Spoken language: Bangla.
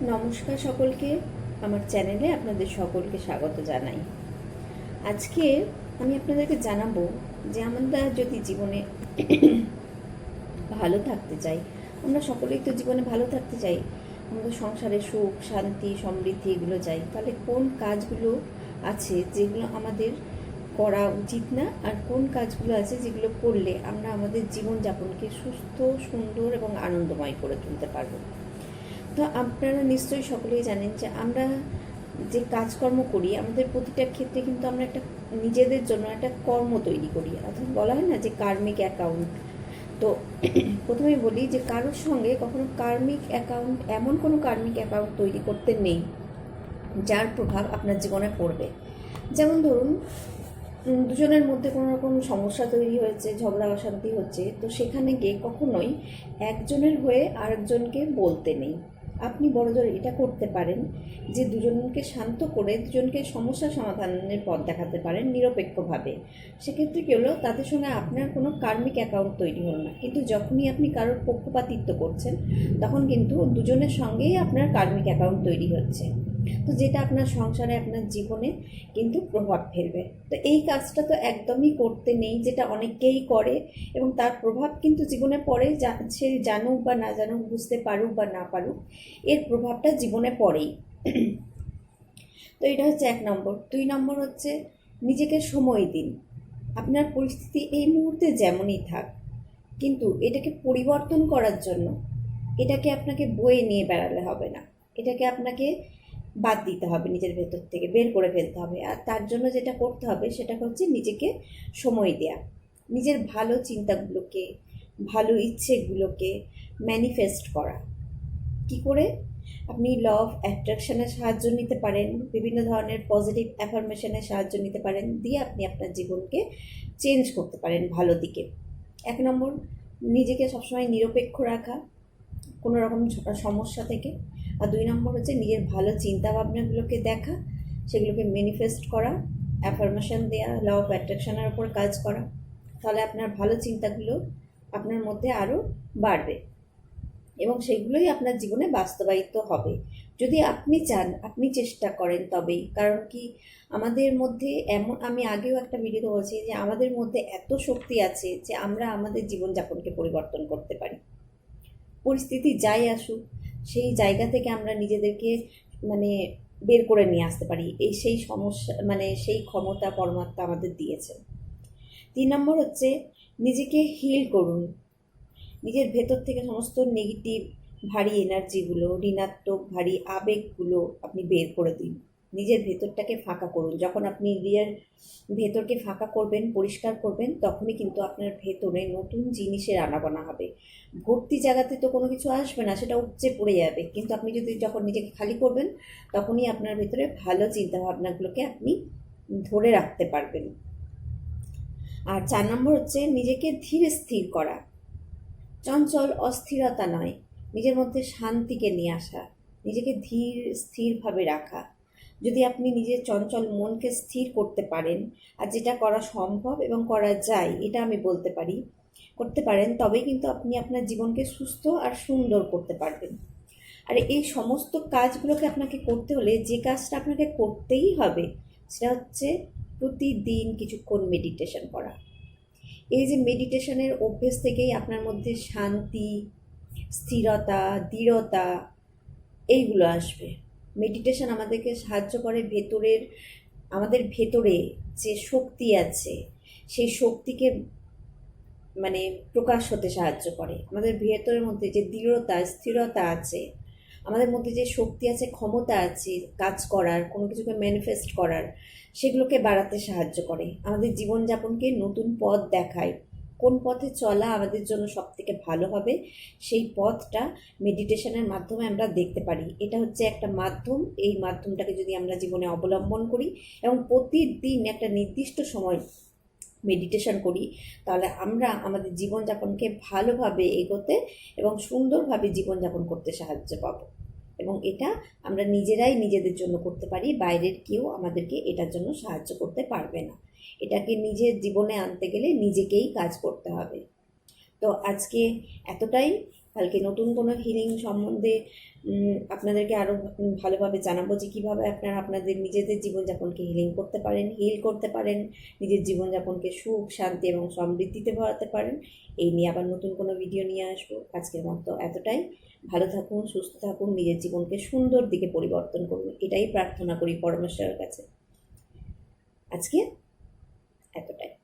নমস্কার সকলকে, আমার চ্যানেলে আপনাদের সকলকে স্বাগত জানাই। আজকে আমি আপনাদেরকে জানাবো যে আমরা যদি জীবনে ভালো থাকতে চাই, আমরা সকলেই তো জীবনে ভালো থাকতে চাই, আমাদের সংসারে সুখ শান্তি সমৃদ্ধি এগুলো চাই, তাহলে কোন কাজগুলো আছে যেগুলো আমাদের করা উচিত না, আর কোন কাজগুলো আছে যেগুলো করলে আমরা আমাদের জীবনযাপনকে সুস্থ সুন্দর এবং আনন্দময় করে তুলতে পারবো। তো আপনারা নিশ্চয়ই সকলেই জানেন যে আমরা যে কাজকর্ম করি, আমাদের প্রতিটা ক্ষেত্রে কিন্তু আমরা একটা নিজেদের জন্য একটা কর্ম তৈরি করি, অর্থাৎ বলা হয় না যে কার্মিক অ্যাকাউন্ট। তো প্রথমে বলি যে কারোর সঙ্গে কখনো কার্মিক অ্যাকাউন্ট, এমন কোনো কার্মিক অ্যাকাউন্ট তৈরি করতে নেই যার প্রভাব আপনার জীবনে পড়বে। যেমন ধরুন, দুজনের মধ্যে কোনো রকম সমস্যা তৈরি হয়েছে, ঝগড়া অশান্তি হচ্ছে, তো সেখানে গিয়ে কখনোই একজনের হয়ে আরেকজনকে বলতে নেই। আপনি বড়জোর এটা করতে পারেন যে দুজনকে শান্ত করে দুজনকে সমস্যা সমাধানের পথ দেখাতে পারেন নিরপেক্ষভাবে। সেক্ষেত্রে কী হলো, তাদের সঙ্গে আপনার কোনো কার্মিক অ্যাকাউন্ট তৈরি হলো না। কিন্তু যখনই আপনি কারোর পক্ষপাতিত্ব করছেন, তখন কিন্তু দুজনের সঙ্গেই আপনার কার্মিক অ্যাকাউন্ট তৈরি হচ্ছে, তো যেটা আপনার সংসারে আপনার জীবনে কিন্তু প্রভাব ফেলবে। তো এই কাজটা তো একদমই করতে নেই, যেটা অনেকেই করে এবং তার প্রভাব কিন্তু জীবনে পড়ে, সে জানুক বা না জানুক, বুঝতে পারুক বা না পারুক, এর প্রভাবটা জীবনে পড়েই। তো এটা হচ্ছে 1 নম্বর। 2 নম্বর হচ্ছে নিজেকে সময় দিন। আপনার পরিস্থিতি এই মুহূর্তে যেমনই থাক, কিন্তু এটাকে পরিবর্তন করার জন্য এটাকে আপনাকে বয়ে নিয়ে বেড়ালে হবে না, এটাকে আপনাকে বাদ দিতে হবে, নিজের ভেতর থেকে বের করে ফেলতে হবে। আর তার জন্য যেটা করতে হবে সেটা হচ্ছে নিজেকে সময় দেয়া, নিজের ভালো চিন্তাগুলোকে, ভালো ইচ্ছেগুলোকে ম্যানিফেস্ট করা। কি করে? আপনি ল অফ অ্যাট্রাকশনের সাহায্য নিতে পারেন, বিভিন্ন ধরনের পজিটিভ অ্যাফার্মেশনের সাহায্য নিতে পারেন, দিয়ে আপনি আপনার জীবনকে চেঞ্জ করতে পারেন ভালো দিকে। 1 নম্বর, নিজেকে সবসময় নিরপেক্ষ রাখা কোনো রকম সমস্যা থেকে। আর 2 নম্বর হচ্ছে নিজের ভালো চিন্তাভাবনাগুলোকে দেখা, সেগুলোকে ম্যানিফেস্ট করা, অ্যাফার্মেশন দেওয়া, ল অফ অ্যাট্রাকশনের ওপর কাজ করা। তাহলে আপনার ভালো চিন্তাগুলো আপনার মধ্যে আরও বাড়বে এবং সেগুলোই আপনার জীবনে বাস্তবায়িত হবে। যদি আপনি চান, আপনি চেষ্টা করেন তবেই। কারণ কি, আমাদের মধ্যে এমন, আমি আগেও একটা ভিডিওতে বলছি যে আমাদের মধ্যে এত শক্তি আছে যে আমরা আমাদের জীবনযাপনকে পরিবর্তন করতে পারি। পরিস্থিতি যাই আসুক, সেই জায়গা থেকে আমরা নিজেদেরকে মানে বের করে নিয়ে আসতে পারি, এই সেই সমস্যা সেই ক্ষমতা পরমাত্মা আমাদের দিয়েছে। 3 নম্বর হচ্ছে নিজেকে হিল করুন। নিজের ভেতর থেকে সমস্ত নেগেটিভ ভারী এনার্জিগুলো, ঋণাত্মক ভারী আবেগগুলো আপনি বের করে দিন। নিজের ভেতরটাকে ফাঁকা করুন। যখন আপনি নিজের ভেতরকে ফাঁকা করবেন, পরিষ্কার করবেন, তখনই কিন্তু আপনার ভেতরে নতুন জিনিসের আনাগোনা হবে। ভর্তি জায়গাতে তো কোনো কিছু আসবে না, সেটা উপচে পড়ে যাবে। কিন্তু আপনি যদি যখন নিজেকে খালি করবেন, তখনই আপনার ভেতরে ভালো চিন্তাভাবনাগুলোকে আপনি ধরে রাখতে পারবেন। আর 4 নম্বর হচ্ছে নিজেকে ধীরে স্থির করা। চঞ্চল অস্থিরতা নয়, নিজের মধ্যে শান্তিকে নিয়ে আসা, নিজেকে ধীর স্থিরভাবে রাখা। যদি আপনি নিজের চঞ্চল মনকে স্থির করতে পারেন, আর যেটা করা সম্ভব এবং করা যায় এটা আমি বলতে পারি, করতে পারেন, তবেই কিন্তু আপনি আপনার জীবনকে সুস্থ আর সুন্দর করতে পারবেন। আর এই সমস্ত কাজগুলোকে আপনাকে করতে হলে যে কাজটা আপনাকে করতেই হবে সেটা হচ্ছে প্রতিদিন কিছুক্ষণ মেডিটেশন করা। এই যে মেডিটেশনের অভ্যেস থেকেই আপনার মধ্যে শান্তি, স্থিরতা, দৃঢ়তা এইগুলো আসবে। মেডিটেশন আমাদেরকে সাহায্য করে আমাদের ভেতরে যে শক্তি আছে সেই শক্তিকে প্রকাশ হতে সাহায্য করে। আমাদের ভেতরের মধ্যে যে দৃঢ়তা, স্থিরতা আছে, আমাদের মধ্যে যে শক্তি আছে, ক্ষমতা আছে কাজ করার, কোনো কিছুকে ম্যানিফেস্ট করার, সেগুলোকে বাড়াতে সাহায্য করে। আমাদের জীবনযাপনকে নতুন পথ দেখায়, কোন পথে চলা আমাদের জন্য সবথেকে ভালো হবে সেই পথটা মেডিটেশনের মাধ্যমে আমরা দেখতে পারি। এটা হচ্ছে একটা মাধ্যম, এই মাধ্যমটাকে যদি আমরা জীবনে অবলম্বন করি এবং প্রতিদিন একটা নির্দিষ্ট সময় মেডিটেশন করি, তাহলে আমরা আমাদের জীবনযাপনকে ভালোভাবে এগোতে এবং সুন্দরভাবে জীবনযাপন করতে সাহায্য পাব। এবং এটা আমরা নিজেরাই নিজেদের জন্য করতে পারি, বাইরের কেউ আমাদেরকে এটার জন্য সাহায্য করতে পারবে না। এটাকে নিজের জীবনে আনতে গেলে নিজেকেই কাজ করতে হবে। তো আজকে এতটাই। কালকে নতুন কোনো হিলিং সম্বন্ধে আপনাদেরকে আরও ভালোভাবে জানাবো যে কীভাবে আপনারা আপনাদের নিজেদের জীবনযাপনকে হিলিং করতে পারেন, হিল করতে পারেন, নিজের জীবনযাপনকে সুখ, শান্তি এবং সমৃদ্ধিতে ভরাতে পারেন। এই নিয়ে আবার নতুন কোনো ভিডিও নিয়ে আসবো। আজকের মতো এতটাই। ভালো থাকুন, সুস্থ থাকুন, নিজের জীবনকে সুন্দর দিকে পরিবর্তন করুন, এটাই প্রার্থনা করি পরমেশ্বরের কাছে। আজকে এতটাই।